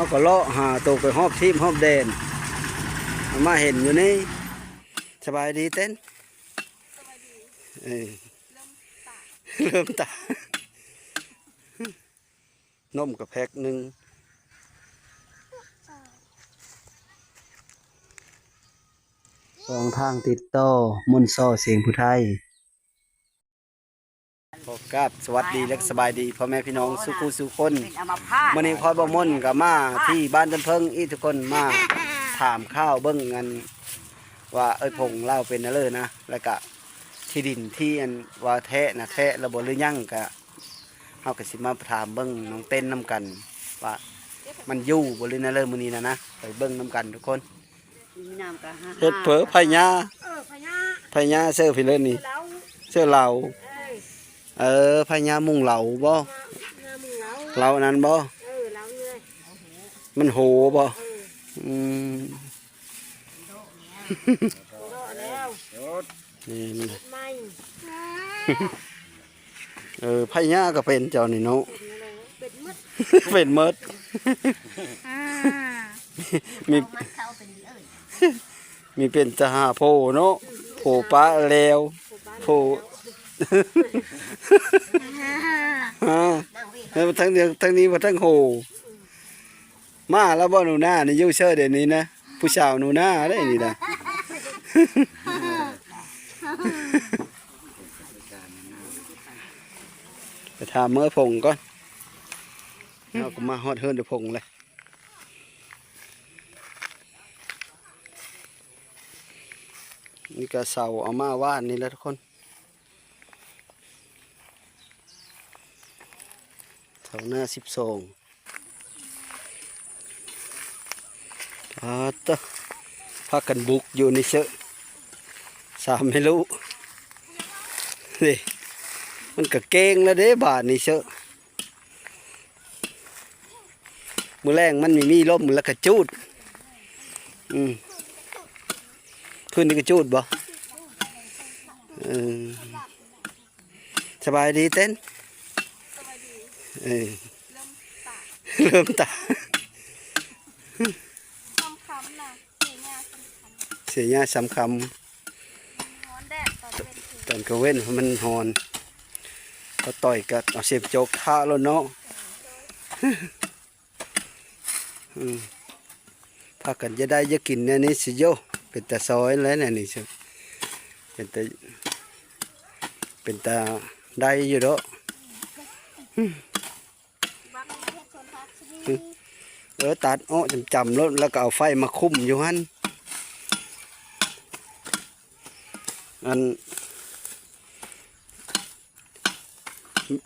เขาก็เลาะหาตัวไปหอบทีมหอบแดนมาเห็นอยู่นี่สบายดีเต้นเริ่มตานมกับแพ็กหนึ่งสองทางติดต่อมุนซ่อเสียงผู้ไทยขอกราบสวัสดีและสบายดีพ่อแม่พี่น้องสุขุสุคนวันนี้พอยบ่มนกับมาที่บ้านต้นเพิงอีทุกคนมาถามข้าวเบิ้งกันว่าพงเล่าเป็นอะไรนะแล้วก็ที่ดินที่อันว่าแทะนะแทะระบบหรือยังก็เฮาก็สิมาถามเบิ้งน้องเต้นน้ำกันว่ามันอยู่บริเวณนั้นเลยมื้อนี้นะไปเบิ้งน้ำกันทุกคนเฮ็ดเผอพญาเสื้อพี่เล่นนี่เสื้อเหลาพญามุงเหลาบ่เหลานั้นบ่มันโหบ่นี่มันพญาก็เป็นเจ้านี่เนาะเป็นมดมีเป็นจะหาโพเนาะโพปลาแล้วโพทั้งเดียวทั้งนี้ว่าทั้งโหมาแล้วบ่หนูหน้านี่ยูเซอร์เดี๋ยวนี้นะผู้สาวหนูหน้าได้นี่นะไปถามเมื่อพงก่อนเราก็มาฮอดเฮิร์นเดือพงเลยนี่ก็เสาเอามาว่านนี่แหละทุกคนเสาหน้า12ต่อพากันบุกอยู่ในเชอะสามไม่รู้นี่มันก็เก่งแล้วเด้บาทนี่เชอะมือแรงมันมีลมแล้วก็จูดพื้นนี่ก็จูดบ่สบายดีเต้นเริ่มตาเสียหญ้าสำคัญตอนกระเว้นมันหอนก็ต่อยกัดเอาเสียบโจกท่าแล้วเนาะพากันจะได้จะกินเนี่ยนี่สิโยเป็นตาซอยแล้วเนี่ยนี่สิเป็นตาได้อยู่เด้อตัดจำแล้วก็เอาไฟมาคุ้มอยู่ฮั่นอัน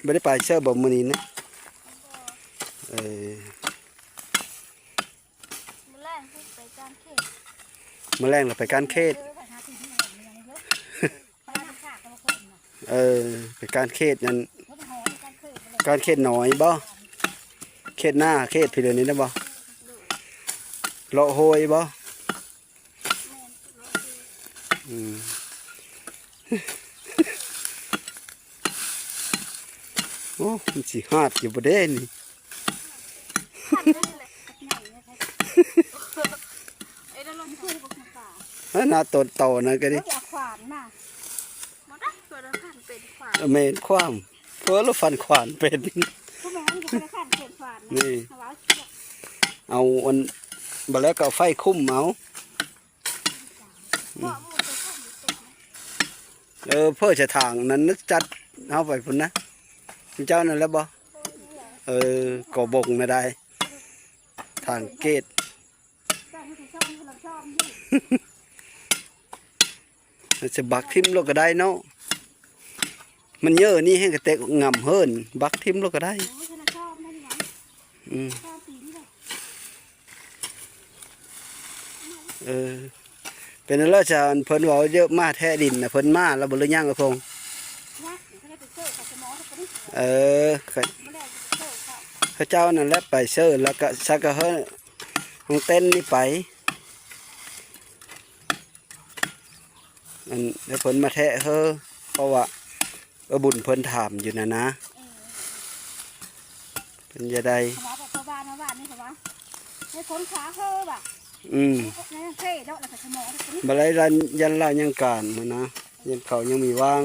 ไม่ได้ไปเชื่อบ่มื้อนี้นะมื้อแรงเราไปการเขตไปการเขตนั่นการเขตหน่อยบ่เขตหน้าเขตพี่เดือนนี้นะบ่เลาะโหยบ่โอ้มันสิฮาดอยู่บ่ได้นี่หน้าต้นโตนะก็ดิเมนความเพื่อเราฟันขวานเป็นนี่เอาอันบ่แล้วก็เอาไฟคุ้มเอาเพื่อจะทางนั้นนึกจัดเอาไปพุ่นนะเจ้านั่นแล้วบ่ก่อบงไม่ได้ทางเกตจะบักทิมโลก็ได้เนาะมันเยอะนี่ให้กระเตะงำเฮิรนบักทิมโลก็ได้เป็นแล้วจะเพิ่นว่าเยอะมากแท้ดินนะเพิ่นมาแล้วบริย่างกระพงพระเจ้านั่นแหละไปเชิญแล้วก็ชักกระเฮิรนเต้นนี่ไปอันเพิ่นมาแทะเฮอเพราะว่าบุญเพิ่นถามอยู่นะเพิ่นจะได้ ให้คนขาเฮ้อบ่ะเท่ดอกแล้วก็สมองบ่ได้ยันละยังการมันนะยันเขายังมีวาง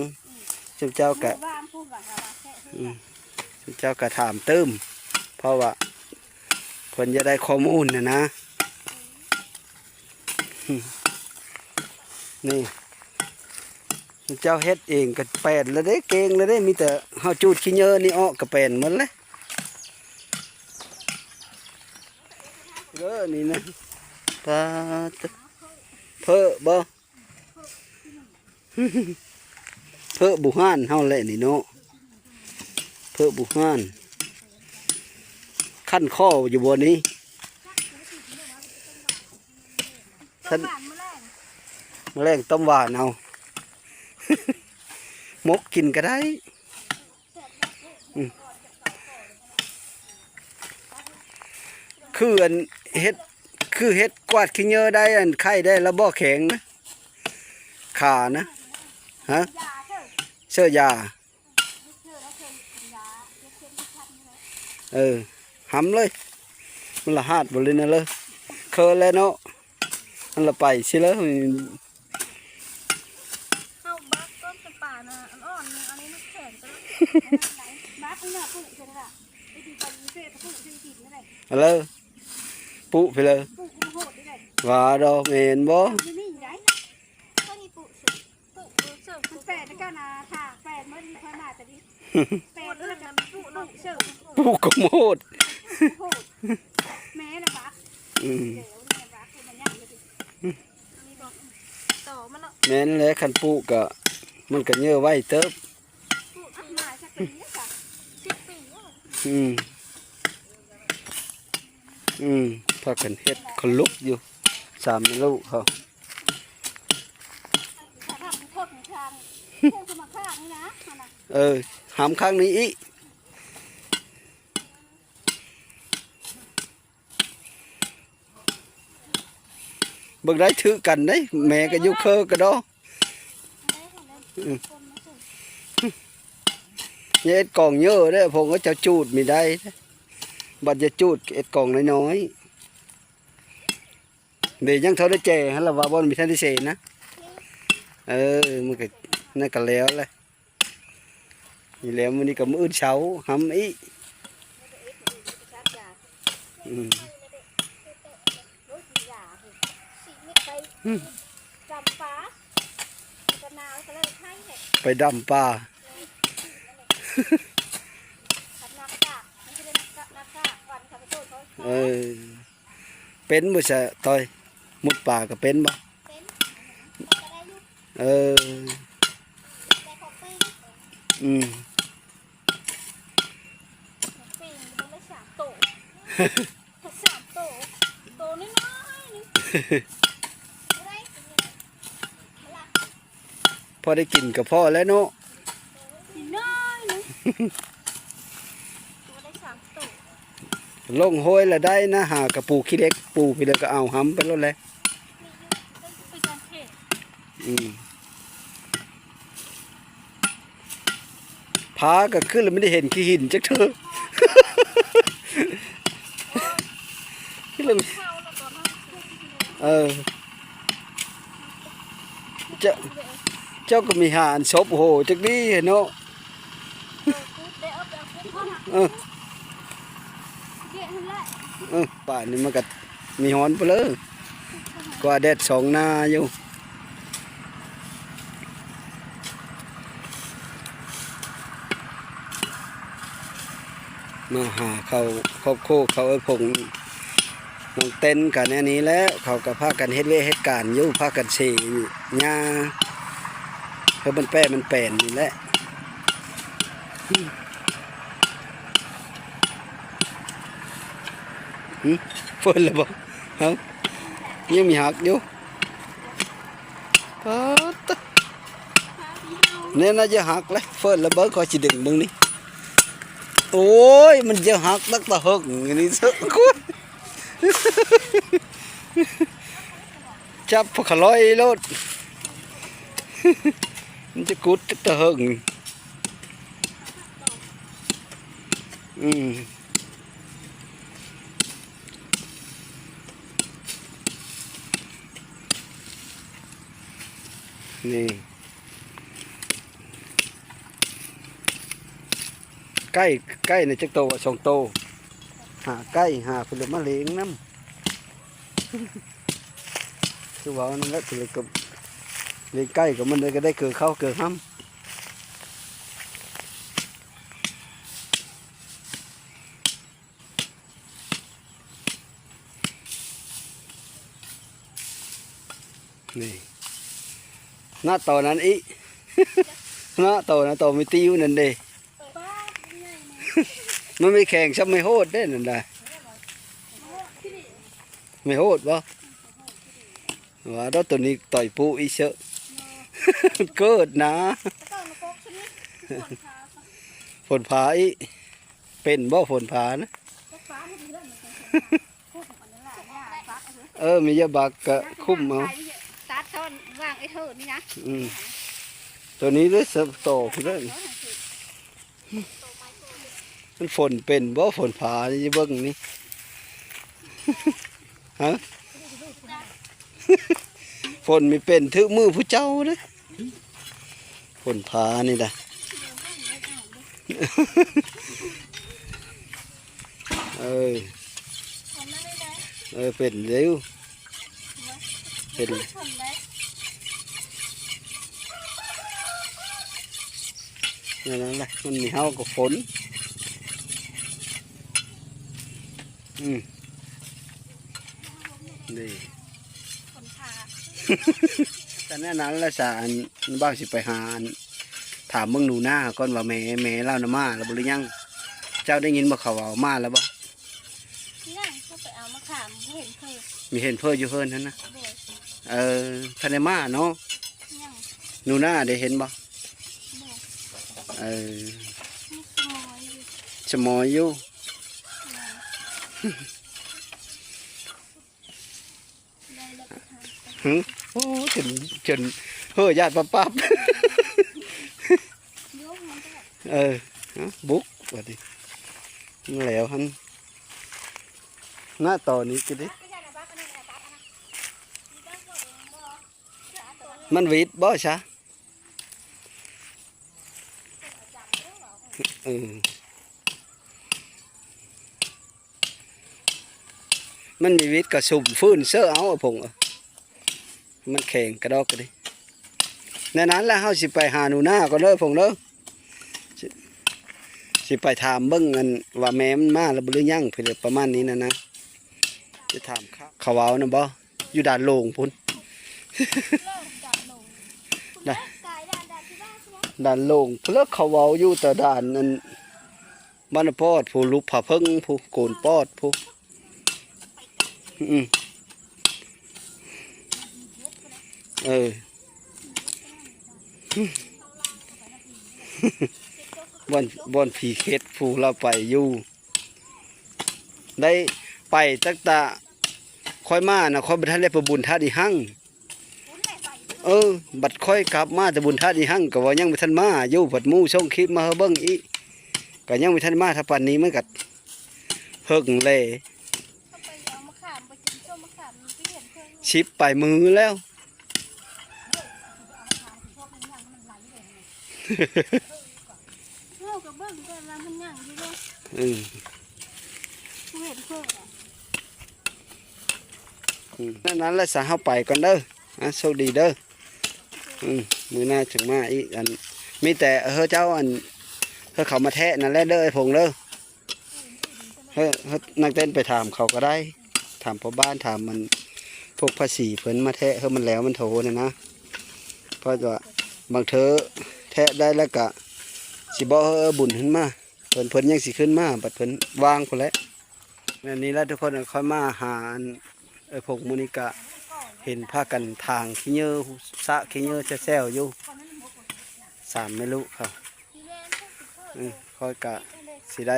เจ้ากะเจ้ากะถามตื้มเพราะว่าเพิ่นจะได้ข้อมูลนะนี่เจ้าเฮ็ดเองก็แปลนแล้วได้เก่งแล้วได้มีแต่เฮาจูดขี้เหยอะนี่ออกก็แปลนหมดเลยนี่นะตาเพ้อบ่เพ้อบุห่านเฮาแหละนี่เนาะเพ้อบุห่านขั้นข้ออยู่บนนี้ท่านแมลงต้มหวานเอามกกินก็ได้คืออันเฮ็ดคือเฮ็ดกวาดขี้เหงื่อได้อันไข่ได้แล้วบ่แข็งนะขานะฮะเสื้อยาหำเลยมันละหาดบ่เลยนะเลยเคยแล้วเนาะมันละไปสิเลยเอาบักต้นป่าน่ะอ่อนอันนี้มันแข็งจังบักนี่น่ะปุ๊จังล่ะไอ้ที่ไปเซ่ปุ๊จังกินนั่นแหละเลยปุ๊ไปเลยปุ๊โหดได้ว่าดอกเห็นบ่นี่ได้ก็นี่ปุ๊เสิร์ฟมันแปดแล้วก็นะค่ะแปดมันค่อยมาแต่ดิแปดแล้วกันปุ๊น้องเสิร์ฟปุ๊ก็โมดแม่นะบักแม่นแหละคันปุ๊ก็มันก็เยอะไว้เติบพากันเฮ็ดคนลุกอยู่3 ลูกเขาหามข้างนี้อีเบิ่งได้ถือกันได้แม่ก็ยุเคอก็ดอเอ็ดกล่องเยอะเด้อผมก็จะจูดมีได้บัดจะจูดเอ็ดกล่องน้อยๆเดี๋ยวยังเท่าได้เจฮะละว่าบ่มีท่านได้เสนะมันก็นั่นก็แล้วเลยนี่แล้วมื้อนี้ก็มื้ออื่นเช้าหำอีไปดำปลาเป็นบ่ซะต่อยมุดป่าก็เป็นบ่พอได้กินกับพ่อแล้วเนาะลงห้อยละได้นะหากระปูขี้เล็กปูไปเลยก็เอาหำไปแล้วแหละพาก็ขึ้นแล้วไม่ได้เห็นขี้หินจักเธอเจ้าก็มีหานศพโหจักนี้เนาะป่านนี้มันก็มีหอนไปเลยกว่าแดด2 นาอยู่มาหาเขาครอบครัวเขาผงน้องเต้นกันอันนี้แล้วเขาก็พากันเฮ็ดเวเฮ็ดการอยู่พากันเสยหญ้าเพื่อมันแป่นนี่แหละเฟิร์นเลยบ่ฮะยังมีหักอยู่เนี่ยน่าจะหักเลยเฟิร์นแล้วเบิร์ดคอยจีดึงมึงนี่โอ้ยมันจะหักนักตะหกอย่างนี้สักคนจับพวกขลอยรถมันจะกุดนักตะหก นี่ใกล้ใกล้ในจักโตสองโตหาใกล้หาเพิ่นเลยมาเลี้ยงน้ำคือว่านั่นแหละเพิ่นเลยก็เลี้ยงใกล้กับมันเลยก็ได้เกิดเข้าเกิดห้ำนี่หน้าต่อนั้นอีหน้าต่อนะต่อไม่ติ้วนั่นเด้ ป้าใหญ่นะ มันไม่แข่งชับไม่โหดได้นั่นได้ไม่โหดบ่ว่าดอกตัวนี้ต่อยปูอีเชอะเกิดนะ ตะก้อนกกชนิดฝนพาฝนผาอีเป็นบ่ฝนผานะ ก็ฟ้าให้ดีเลยมันเป็นคู่ของอันนั้นแหละเนี่ยฟ้ามียาบักกะคุ้มเอา ตัดต้นว่างไอ้เธอนี่นะ อืมตัวนี้ด้วยเสบโตพี่เลยมันฝนเป็นบ่ฝนผานี่เบิ่งนี่ฮะฝนไม่เป็นถือมือผู้เจ้าเด้อฝนผานี่ล่ะเออเป็นเร็วเป็นนั่นแหละมันมีเฮากับฝนดีแต่แน่นั้นละสารบ้างสิไปหาถามเมืองหนูหน้าก่อนว่าแม่เล่านะมาแล้วบ่หรือยังเจ้าได้ยินบ่เขาเอามาแล้วบ่ นี่ก็ไปเอามาขามเห็นเคย มีเห็นเพื่ออยู่เพิ่นนั่นนะ โดย ทันได้มาเนาะ ยัง หนูหน้าได้เห็นบ่ โดย นี่สมอยอยู่ สมอยอยู่ ได้แล้วไปทาน หึโอ้จนเฮ้ยญาติปั๊บ ยกมันก็แบบ บุกว่าดิแล้วหันหน้าต่อนี้ก็ดิมันหวีดบ่ซะมันมีวิทย์กระสุ่มฟื้นเสื้อเอาผงมันแข็งกระดอกกันดิในนั้นแล้วเฮาสิไปหาหนูหน้าก่อนเด้อผงเด้อสิไปถามเบิ่งกันว่าแม่มันมาแล้วบ่หรือยังเพิ่นประมาณนี้นะจะถามเขาเว้านะบ่อยู่ด้านโล่งพุ่น ได้กายด้านที่บ้านใช่ไหม ด้านโล่งเพิ่นเขาเว้าอยู่แต่ด้านนั้นบ้านปอดผู้ลุกผาเพิ่งผู้โกนปอดผู้บอนผีเข็ดผู้เราไปอยู่ได้ไปตั้งแต่ค่อยมานะค่อยไปทันได้ไปบุญท่าดีหั่งบัดค่อยกลับมาแต่บุญท่าดีหั่งก็ว่ายังไม่ทันมาอยู่บัดมู่ส่งคลิปมาเบิ่งอีก็ยังไม่ทันมาถ้าปานนี้มันก็เฮิงเลย เขาไปเอามาขามไปกินส้มมาขามที่เห็นเคย ชิปไปมือแล้วเล่ากับเบิ้งแต่ร้านมันย่างอยู่ด้วยกูเห็นเคยอ่ะ นั่นแหละสาเฮาไปก่อนเด้อโชคดีเด้อมือหน้าถึงมาอีกอันมีแต่เจ้าอันเขามาแทะนั่นแหละเด้อไอ้ผงเด้อนักเต้นไปถามเขาก็ได้ถามพ่อบ้านถามมันพวกภาษีเพิ่นมาแทะมันแล้วมันโถนะเพราะว่าบางเธอแทะได้แล้วก็สิบ่บุญขึ้นมาเพิ่นยังสิขึ้นมาบัดเพิ่นวางพุ่นแหละอันนี้แล้วทุกคนค่อยมาหาไอ้พวกมูนิกะเห็นพากันทางขี้เหยื่อสะขี้เหยื่อแซวๆอยู่3ไม่รู้ครับค่อยกะสิได้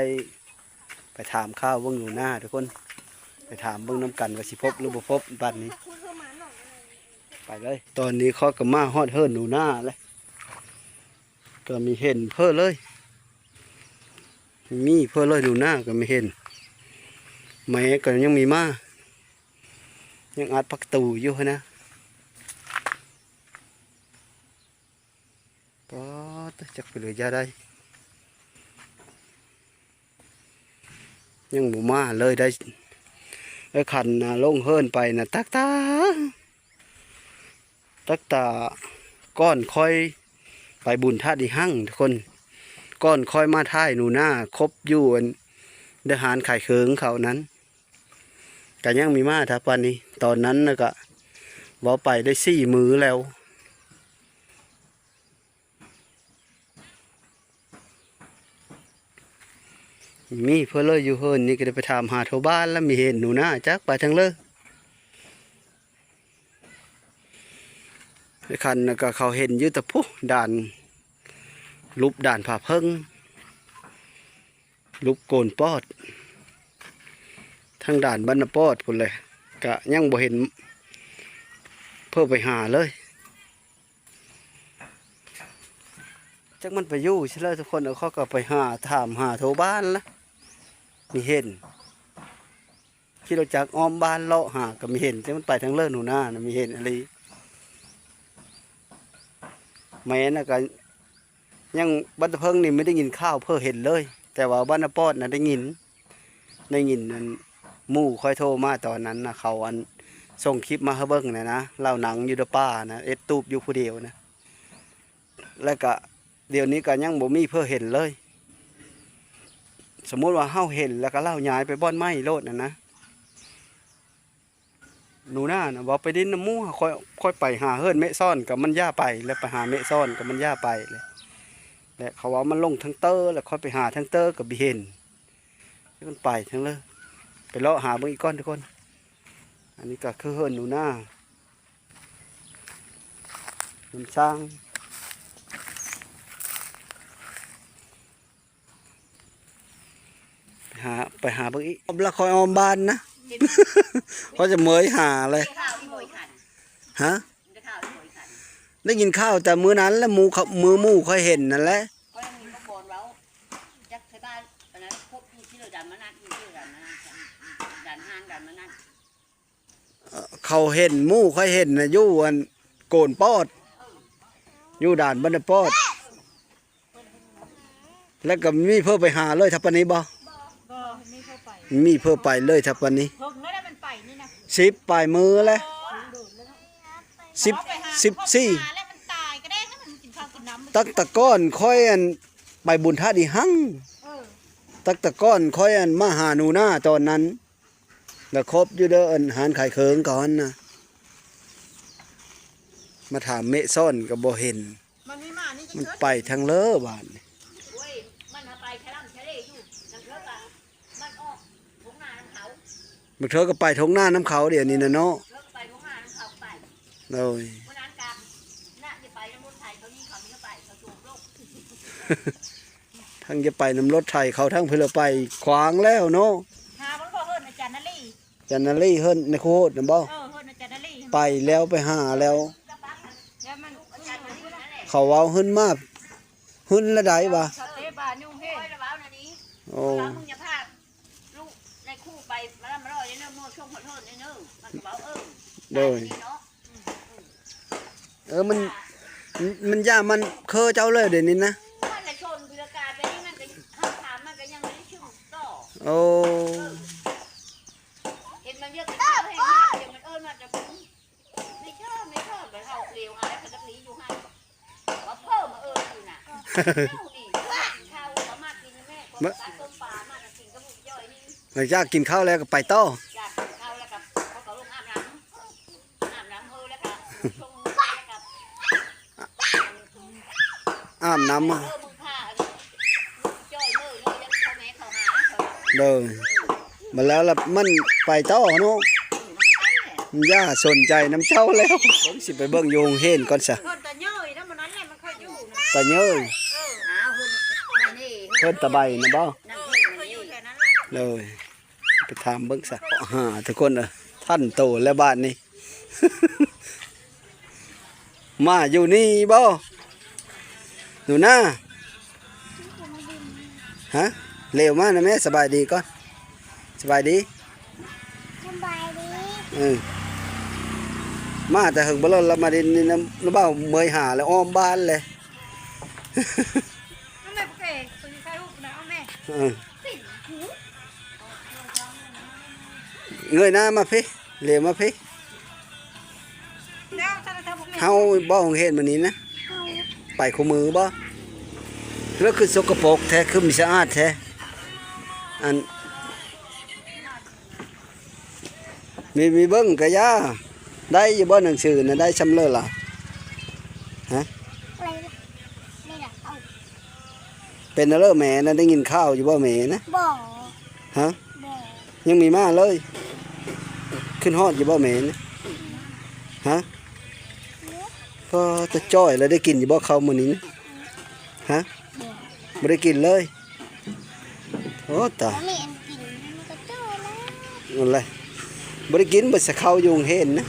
ไปถามข้าวเบิ่งอยู่หน้าทุกคนไปถามเบิ่งน้ำกันว่าสิพบหรือบ่พบบัดนี้ไปเลยตอนนี้ค่อยก็มาฮอดเฮิรนหนูหน้าเลยก็มีเห็นเพิ่อเลยมีเพิ่อเลยหนูหน้าก็ไม่เห็นแม่ก็ยังมีมายังอัดพักตูอยู่นะ จักไปเลยยาได้ยังหมูมาเลยได้ไอ้ขันนะลงเฮินไปนะตักตาก้อนคอยไปบุญท่าดีหั่งทุกคนก้อนคอยมาท่ายหนูหน้าครบอยู่อันทหารไข่เคืองเขานั้นแต่ยังมีมาทับวันนี้ตอนนั้นนะก็ว่าไปได้4 มื้อแล้วมีเพื่อเลยอยู่เฮินนี่ก็ได้ไปถามหาชาวบ้านแล้วมีเห็นหนูหน้าจักไปทางเลยไอ้คันนะก็เขาเห็นอยู่แต่พุด่านลุบด่านผ่าเพิ่งลุบโกนปอดทางด่านบรรณปอดคนเลยก็ยังบ่เห็นเพื่อไปหาเลยจักมันไปอยู่ใช่เลยทุกคนเขาก็ไปหาถามหาชาวบ้านละมีเห็นที่เราจากอ้อมบ้านเลาะหาก็มีเห็นแต่มันไปทางเลิศหนูหน้านะมีเห็นอะไรแม่น่ะก็ยังบ้านเพิ่งนี่ไม่ได้ยินข้าวเพื่อเห็นเลย แต่ว่าบ้านปอดน่ะได้ยินนั่นหมู่ค่อยโทรมาตอนนั้นนะเขาอันส่งคลิปมาให้เบิ่งนะเล่าหนังอยู่ในป่านะเอ็ดตูบอยู่ผู้เดียวนะแล้วก็เดี๋ยวนี้ก็ยังบ่มีเพื่อเห็นเลยสมมุติว่าเฮาเห็นแล้วก็เล่าย้ายไปบ่อนไม้โลดนะหนูหน้านะบอกไปดินน้ำมูค่อยไปหาเฮิรนเมซ่อนกับมันย่าไปแล้วไปหาเมซ่อนกับมันย่าไปเลยและเขาว่ามันลงทั้งเตอร์แล้วค่อยไปหาทั้งเตอร์กับบีเห็นมันไปทั้งเลยไปเลาะหาเบิ่งอีกก้อนทุกคนอันนี้ก็คือเฮิรนหนูหน้ามันสร้างไปหาเบิ่งอีกละคอยออมบ้านนะเขาจะเมยหาเลยฮะได้กินข้าวแต่มื้อนั้นแล้วมือหมู่ค่อยเห็นนั่นแหละเขาเห็นหมู่ค่อยเห็นนะอยู่อันโกนปอดอยู่ด่านบรรณปอดแล้วก็มีเพื่อไปหาเลยทับปนี้บ่มีเพื่อไปเลยทับปนี้10 ปลายมือแล้ว14ตักตะก้อนค่อยอันไปบุญท่าดีหั่งตักตะก้อนค่อยอันมาหาหนูหน้าตอนนั้นแล้วครบอยู่เด้ออันหารไข่เคิงก่อนนะมาถามเมะซ่อนก็บ่เห็นมันไปทางเลอบานมันเธอก็ไปทงหน้าน้ำเขาเดี๋ยวนี้นะเนาะเลยทั้งจะไปน้ำรถไทยเขาทั้งเพื่อไปขวางแล้วเนาะจันนาลีเฮิรนในโคตรนะบ่ไปแล้วไปหาแล้วเขาเอาหึ้นมากหึ้นละได้บ่โอ้โดยมันย่ามันเคอเจ้าเลยเดี๋ยวนี้นะโอ้เห็นมันเยอะกันให้มากเดี๋ยวมันมาจะไม่ชอบไปเอาเร็วอะไรพันธุ์นี้อยู่ให้ว่าเพิ่มมาอยู่น่ะข้าวสามารถกินแม่ต้มปลามากินก็มุกย่อยนี่หลังจากกินข้าวแล้วก็ไปต่อข้าวแล้วกับเขาก็ลงอาบน้ำเฮอแล้วกับชงแล้วกับอาบน้ำเดินมาแล้วล่ะมันไปต่อเนาะมันย่าสนใจน้ำเจ้าแล้วผมสิไปเบิ่งโยงเห็นก่อนซะตาเย้ยนะมันนั้นแหละมันค่อยอยู่ตาเย้ยเพิ่นตะใบนะบ่เลยไปถามเบิ่งซะทุกคนท่านโตแล้วบ้านนี้ มาอยู่นี่บ่หนูหน้าฮะเร็วมากนะแม่สบายดีก่อนสบายดีมาแต่หึงบ่ลนละมาดินนี่น้ำเบ้าเมยหาแล้วอ้อมบ้านเลย เอาแม่ปุ๊กเอ๋ตัวนี้ใครรูปนะเอาแม่ ปิ่นหู เงยหน้ามาพี่เหลวมาพี่ แล้วถ้าเราทำพวกนี้ เฮาบ่ของเฮ็ดมื้อนี้นะไปคู่มือบ่แล้วคือสกปรกแท้คือมีสะอาดแท้อันมีเบิ่งกะยาได้อยู่บ่หนังสือน่ะได้ซำเลอล่ะฮะ อะไรล่ะนี่ล่ะเอา เป็นอะไรแม่น่ะได้ยินข่าวอยู่บ่แม่นะ บ่อ ฮะ บ่อ ยังมีมาเลย ขึ้นฮอดอยู่บ่แม่นะฮะก็จะจ้อยแล้วได้กินอยู่บ่ข้าวมื้อนี้นะฮะบ่ได้กินเลยโอ้ตาย มีอันกินมันก็เจ้าแล้ว นั่นแหละบ่ได้กินบ่สะเข้ายุงเห็นนะ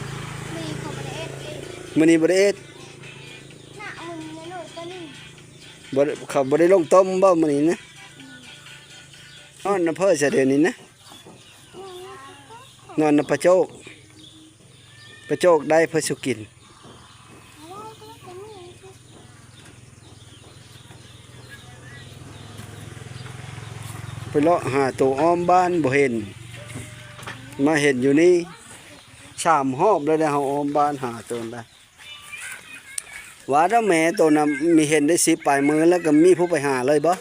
มีของประเทศเอง มื้อนี้บ่ได้เอ็ด หน้ามึงเนี่ยลูกก็นี่ บ่ได้เขาบ่ได้ลงต้มบ่มื้อนี้นะนอนน้ำเพิ่นซะเดี๋ยวนี้นะนอนน้ำปลาโจกปลาโจกได้เพิ่นสุกินไปเลาะหาตัวอ้อมบ้านบ่เห็นมาเห็นอยู่นี่3 รอบแล้วได้เฮาอ้อมบ้านหาตัวได้ว่าถ้าแม่ตัวน่ะมีเห็นได้10ปลายมือแล้วก็มีผู้ไปหาเลยบ่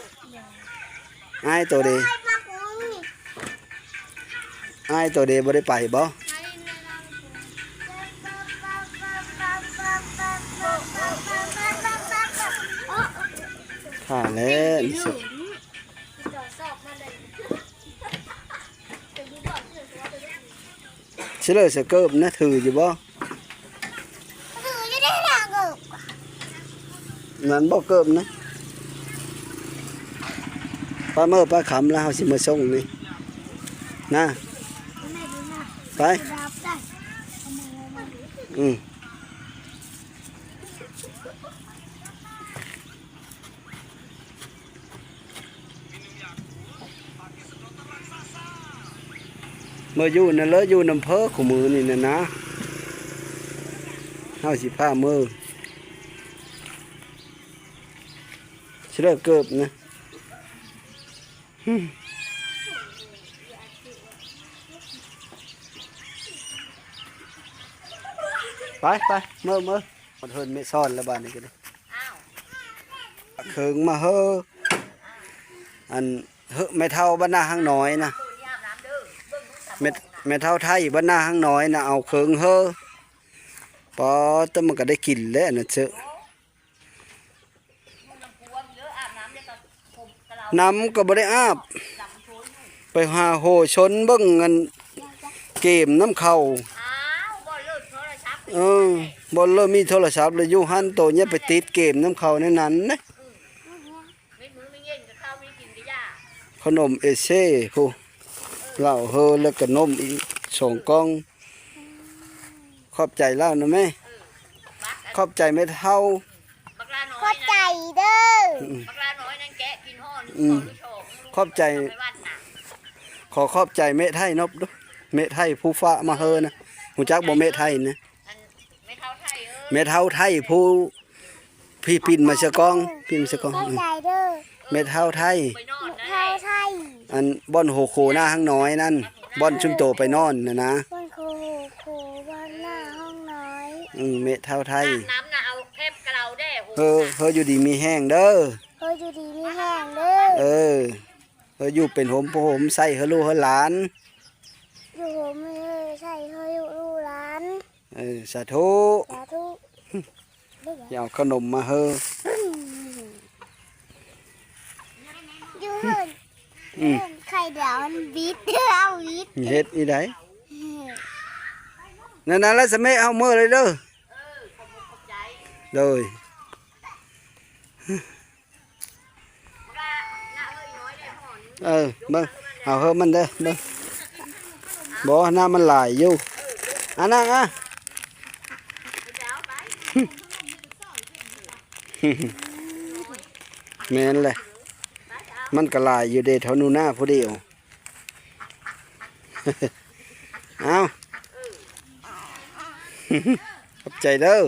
อ้ายตัวเดอ้ายตัวเดบ่ได้ไปบ่ถ้าแล้วนี่สิเชื่อสะเกิบนะถืออยู่บ่นั่นบ่เกิบนะปลาเมื่อปลาขำแล้วเฮาสิมาส่งนี่นะไปเมื่ออยู่นั่นเลยอยู่น้ำเพ้อของมือนี่นะเฮาสิพามือเชื่อเกิบนะไปเมื่อมันเฮินไม่ซ่อนแล้วบ้านนี้ก็ได้เคิงมาเฮออันเฮอไม่เท่าบ้านหน้าห้างน้อยนะไม่เท่าไทยบ้านหน้าห้างน้อยนะเอาเคิงเฮอพอแต่มันก็ได้กินแล้วนะเจ้าน้ำก็บ่ได้อาบไปหาโหชนเบิ่งเงินเกมน้ำเข้าบ่เริ่มมีโทรศัพท์เลยอยู่หันโตเนี่ยไปติดเกมน้ำเข้าในนั้นนะขนมเอเซ่ผู้เหล้าเฮอแล้วก็นมอีก2 กล่องขอบใจเล่านะแม่ขอบใจไม่เท่าขอบใจเด้อ ขอบใจขอบใจเมไทยนบด้วยเมไทยผู้ฟ้ามาเฮอนะหูจักบ่เมไทยนะเมเท่าไทยผู้พี่ปิ่นมาสะกองปิ่นมาสะกอง ขอบใจเด้อ เมเท่าไทย เท่าไทย อันบ่อนโหโคหน้าห้างน้อยนั่นบ่อนชุมโตไปนอนนะ วันโควันหน้าห้องน้อย เมเท่าไทย น้ำน่ะเอาเทปกระเราได้ เฮออยู่ดีมีแห้งเด้อ เฮ้ยอยู่ดีมีแห้งเด้อ เฮออยู่เป็นโหมใส่เฮอลูกเฮอหลาน อยู่ผมไม่ใช่เฮ้ยอยู่ลูกหลาน สาธุ สาธุ อย่าเอาขนมมาเฮอ อยู่เฮินไข่ดาวมันบิดเอาบิด เฮ็ดอีไดนั่นแล้วสมัยเอามือเลยเด้อเลย เบิ่งเอาเฮอมันเด้อเบิ่งบ่หน้ามันหลายอยู่อันนั้นแม่นแหละมันก็หลายอยู่เด้เท่านูหน้าผู้เดียวเอาขอบใจเด้อ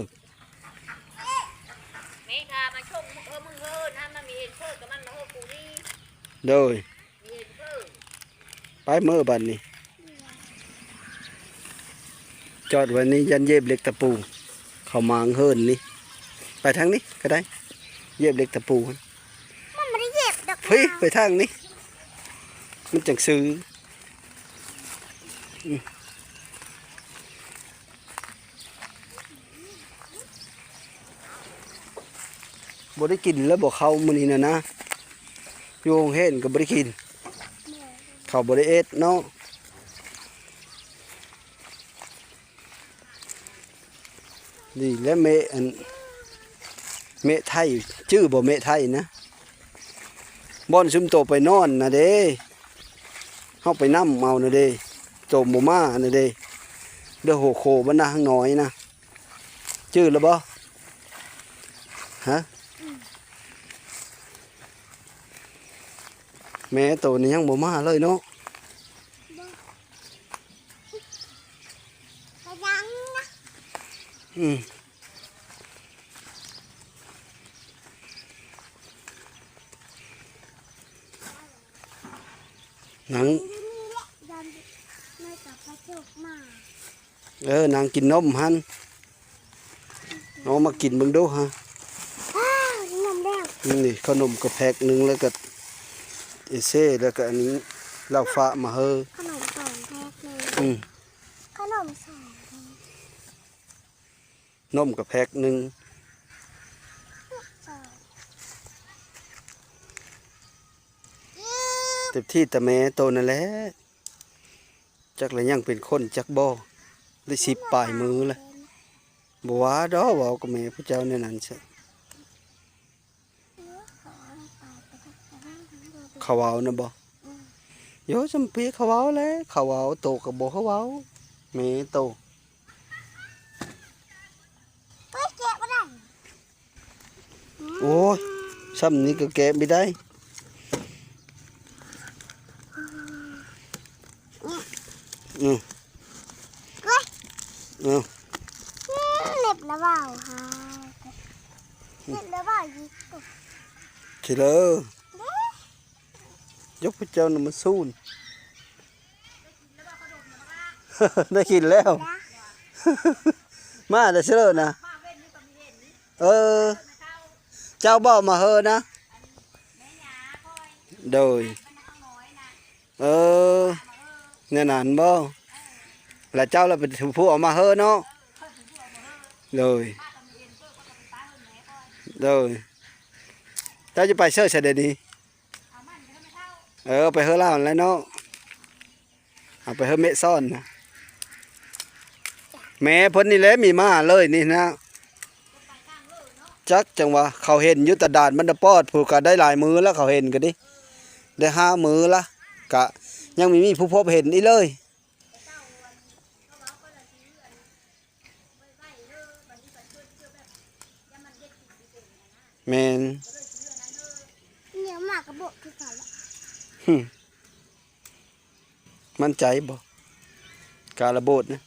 นี่ค่ะมาชมมึงเอิญ โดยไปเมื่อบัดนี้จอดวันนี้ยันเย็บเหล็กตะปูเขามางเฮิรนนี่ไปทางนี้ก็ได้เย็บเหล็กตะปู มันไม่ได้เย็บดอก เฮ้ยไปทางนี้มันจังซื้อบ่ได้กินแล้วบ่เข้ามื้อนี้นะโยงเห็นก็บ่ได้กินเขาบ่ได้เอ็ดเนาะนี่และเมอันเมไทยชื่อบ่เมไทยนะบ่อนซุมโตไปนอนนะเด้เฮาไปนำเอานะเด้โตบ่มานะเด้เด้อโหโคบรรณาข้างน้อยนะชื่อแล้วบ่ฮะแม่โตนี่ยังบ่มาเลยเนาะยังนะ หนัง ยันไม่กับพระเจ้ามา นางกินนมหันเอามากินเบิ่งดูฮะ น้ำแดง นี่ขนมกระแพกหนึงแล้วก็เอเซ่แล้วก็อันนี้เหล้าฟ้ามาเฮอ ขนมสองแพ็คเลย ขนมสอง นมกระแพกหนึง สอง เต็มที่แต่แม่โตนั่นแหละจักแล้วยังเป็นคนจักบ่ได้10ปลายมือละบ่ว่าดอกเว้ากับแม่พระเจ้าในนั้นซะเขาเว้านะบ่โยจำปีเขาเว้าแหล้วเขาเว้าโตก็บ่เขาเว้าแม่โต เฮ้ยแกะไม่ได้ โอ้ยซ้ำนี้ก็แกะไม่ได้อืม เฮ้ย อืม เล็บแล้วเปล่าฮะเล็บแล้วเปล่ายิบ ทีเลยยกพระเจ้าน่ะมาสู้น ได้กินแล้ว มาแต่เชื่อนะเจ้าบอกมาเฮอนะโดยเนี่ยนั่นบ่แล้วเจ้าเราเป็นผู้ออกมาเฮอเนาะโดยเจ้าจะไปเชื่อเสด็จดีไปเฮอล่าแล้วเนาะเอาไปเฮอเมซ่อนนะแม่เพิ่นนี่แหละมีมาเลยนี่นะจักจังว่าเขาเห็นอยู่แตด่านมันตะปอดผูกก็ได้หลายมือแล้วเขาเห็นก็ดิได้5 มือละกะยังมีผู้พบเห็นนี่เลยแม่น เนี่ยหมากกระบอกคือกันละ มั่นใจบ่การระโบดนะ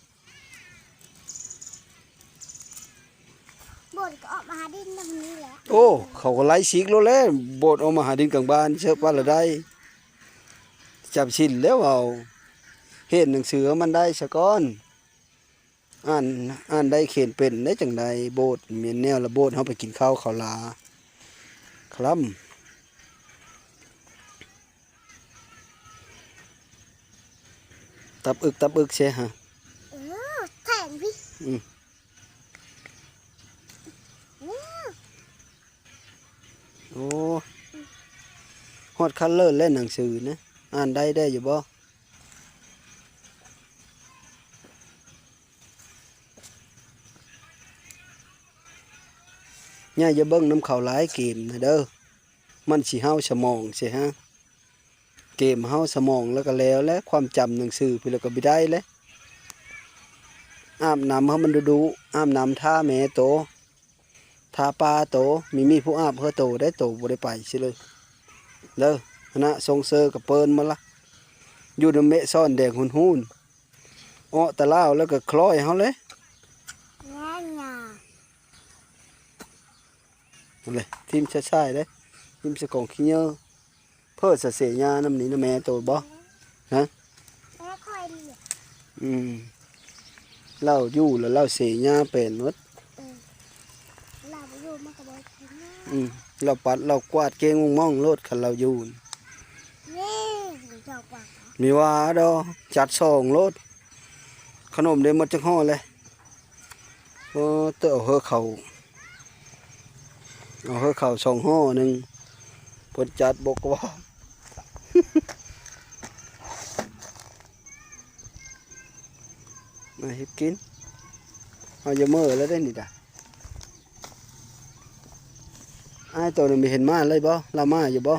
บนก็ออกมาหาดินตรงนี้แหละ โอ้เขาก็ไล่ฉีกแล้วแหละโบดเอามาหาดินกลางบ้านเชื่อว่าละได้จับชินแล้วเอาเห็นหนังสือมันได้ซะก่อนอ่านได้เขียนเป็นได้จังใดโบดเมียนแนวละโบดเฮาไปกินข้าวเขาวลาครับตับอึกใช่ฮะ แทงพี่ โอ้ฮอดคันเลิศเล่นหนังสือนะอ่านได้อยู่บ่ย่าอย่าเบิ่งน้ำเขาหลายเกมนะเด้อมันสิเฮาสมองใช่ฮะเกมเฮาสมองแล้วก็แล้วและความจำหนังสือพี่แล้วก็บ่ได้แล้วอาบน้ำเฮามันดูอาบน้ำท่าแม่โตท่าปลาโตมีผู้อาบเฮาโตได้โตบ่ได้ไปซิเลยเด้อคณะทรงเซอร์กับเปิ้นมาละอยู่ในเมะซ่อนแดงหุ่นๆอ้อตะลาวแล้วก็คล้อยเฮาเลย แง่งา นั่นเลยทีมชาติเลยทีมสกองขี้เยอะ เพื่อเสียหญ้าน้ำนี้นะแม่โตบ่ฮะ แม่ค่อยเรียก เราอยู่แล้วเราเสียหญ้าเป็นหมด เราไปอยู่มันก็บอกกินนะ เราปัดเรากวาดเกงม่องโลดคันเราอยู่ นี่เจ้ากว่า มีว่าดอจัดส่งโลดขนมเด้หมดจังห่อเลยโอ้เตอเอาเฮอเขา2ห่อหนึงเพิ่นจัดบกว่า มาเฮ็ดกินเอาอย่าเมื่อแล้วได้นี่ด่ะอ้ายตัวนึงมีเห็นมาเลยบ่เรามาอยู่บ่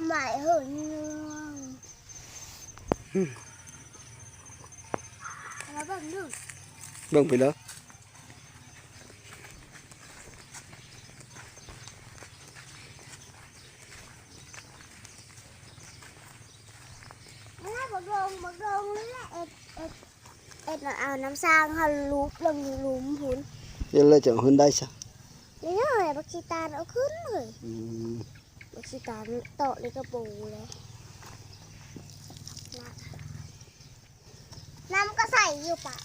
หมายเหินแล้วแบบนึง เบิ่งไปเลย ไม่ได้บอกลงนี่แหละเอ็ดเอาน้ำสร้างเขาลุบลงลุมหุ่น เดี๋ยวเลยจะเอาขึ้นได้ซะ นี่เลยบักชีตาเอาขึ้นเลย อืม บักชีตาโตะเลยกระปูเลยน้ำก็ใส่อยู่ปะ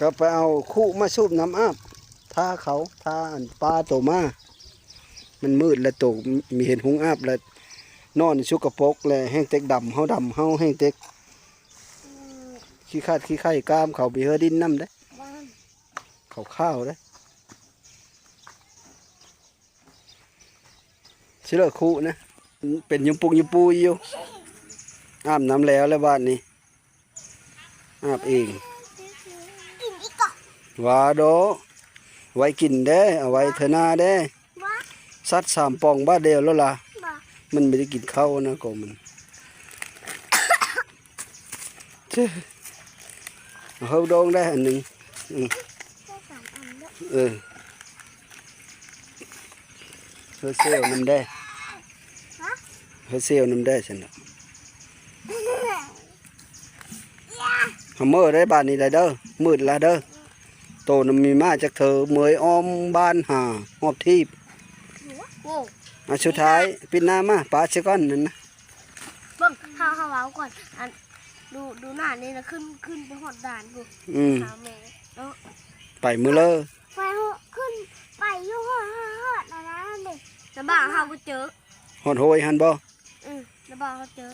ก็ไปเอาคู่มาสูบน้ำอาบท่าเขาท่าอันปลาโตมามันมืดแล้วโตมีเห็นหุงอาบแล้วนอนชุกกระปรกแล้วแห้งเต็กดำเฮาแห้งเต็กขี้คาดขี้ไข่กล้ามเขาไปเฮอดินน้ำได้ บ้าน เขาข้าวได้ชิเลอคู่นะเป็นยุมปุยอยู่อาบน้ำแล้วบ้านนี้อาบเอง กินอีกก่อน ว่าโดไว้กินเด้เอาไว้เถอะนาเด้ บ้า สัตว์3 ปองบ้าเดียวแล้วล่ะ บ้า มันไม่ได้กินข้าวนะก็มันเจ้เอาเฮาดองได้อันหนึ่ง แค่3 อันด้วย เฮาเซลน้ำได้เฮาเซลน้ำได้ฉันน่ะเฮาเมื่อได้บ้านนี้ได้เด้อมืดละเด้อโตน้ำมีมาจากเธอเมยอ้อมบ้านหาหอบทีบ โอ้ สุดท้ายปิดหน้ามาปลาเชก้อนนั่นนะ เบิ่งข้าวเว้าก่อนอันดูหน้านี่นะขึ้นไปหอดด่านกูหาแม่เนาะ ไปมือเลอ ไปขึ้นไปอยู่หอดนะนะนี่น้ำบ้าเขาไปเจอ หอดโหยหันบ่ น้ำบ้าเขาเจอ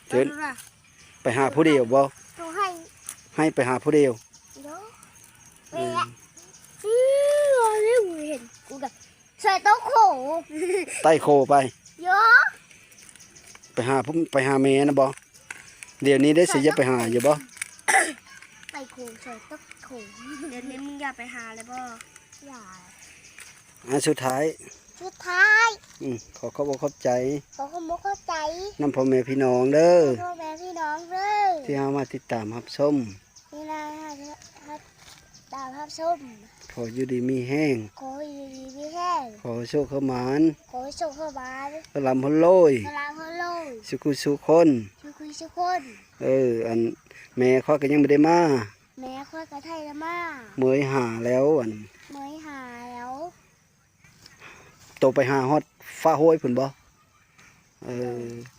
เจอไปหาผู้เดียวบ่ ตัวให้ ให้ไปหาผู้เดียว เดี๋ยวเว้ยเร็วเห็นกูแบบใส่โต๊ะโข ไต่โคไป เยอะ ไปหาแม่นะบ่เดี๋ยวนี้ได้สิจะไปหาอยู่บ่ ใส่โขใส่โต๊ะโขเดี๋ยวนี้มึงอย่าไปหาเลยบ่อย่า อันสุดท้าย ขอขอบใจ เขาก็ไม่เข้าใจ น้ำพ่อแม่พี่น้องเด้อ พ่อแม่พี่น้องเด้อ ที่เฮามาติดตามรับชม นี่นะดาวทับส้ม ขออยู่ดีมีแห้ง ขออยู่ดีพี่แห้ง ขอโชคเข้ามาน ขอให้โชคเข้าบ้าน พลำพลโลย พลาพลอย สุขุสุคน ทุกคน อันแม่ข้อยก็ยังไม่ได้มา แม่ค่อยกระไทยละมา เมยหาแล้วอัน เมยหาแล้ว โตไปหาฮอดฟ้าห้วยพุ่นบ่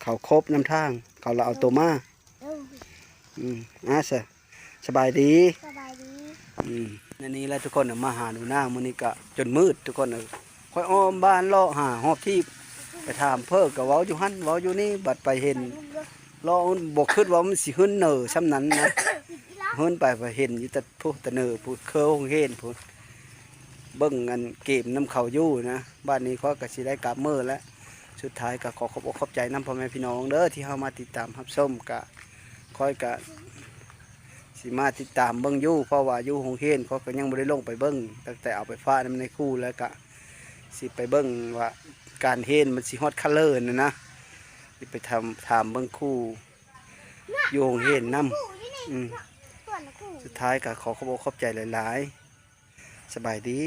เขาครบน้ำทาง เขาเราเอาตัวมา เออ สบายดี สบายดี นั่นนี่แหละทุกคนน่ะมาหาหนูนามื้อนี้ก็จนมืดทุกคนน่ะค่อยอ้อมบ้านเลาะหาหอบที่ไปถามเพิ่นก็เว้าอยู่หั่นเว้าอยู่นี่บัดไปเห็นเลาะบ่คิดว่ามันสิหึ้นเน่อซำนั้นนะหึ้นไปเห็นอยู่แต่ผู้ตะเน่อผู้เคอคงเห็นผู้เบิ่งอันเกมน้ำเขาอยู่นะบ้านนี้เขาก็สิได้กลับมื้อแล้วสุดท้ายก็ขอขอบใจนำพ่อแม่พี่น้องเด้อที่เฮามาติดตามรับชมก็ค่อยก็สิมาติดตามเบิ่งอยู่เพราะว่าอยู่โรงเรียนเขาก็ยังบ่ได้ลงไปเบิ่งตั้งแต่เอาไปฟ้านํในครูแล้วก็สิไปเบิ่งว่าการเฮ็ดมันสิฮอดคัลเลอร์น่ะนะสิไปถามเบิ่งครูอยู่โรงเรียนนำสุดท้ายก็ขอขอบใจหลายๆสบายดี